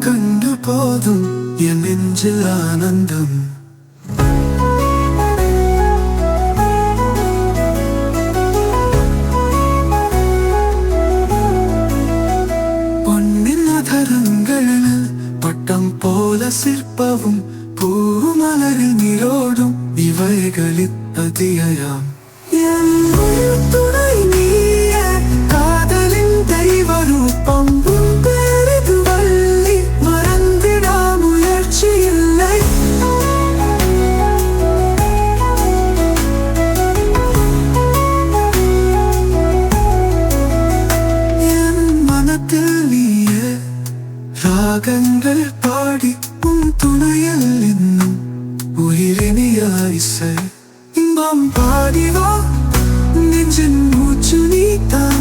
கண்டு போதும் என் நெஞ்சில் ஆனந்தம். பொன்னின் அதரங்களில் பட்டம் போல சிற்பவும் பூமலரில் நீரோடும் இவைகளில் அதியாம். என் உயிர் துணை நீயே, காதலின் தெய்வ ரூபம் உன் பேரிது வள்ளி, மறந்திடா முயற்சி இல்லை. என் மனத்தில் நீயே, ராகங்கள் பாடி உன் துணையில் இன்னும் உயிரினிய இசை. இன்பம் பாடிவா, நெஞ்சின் மூச்சு நீதான்.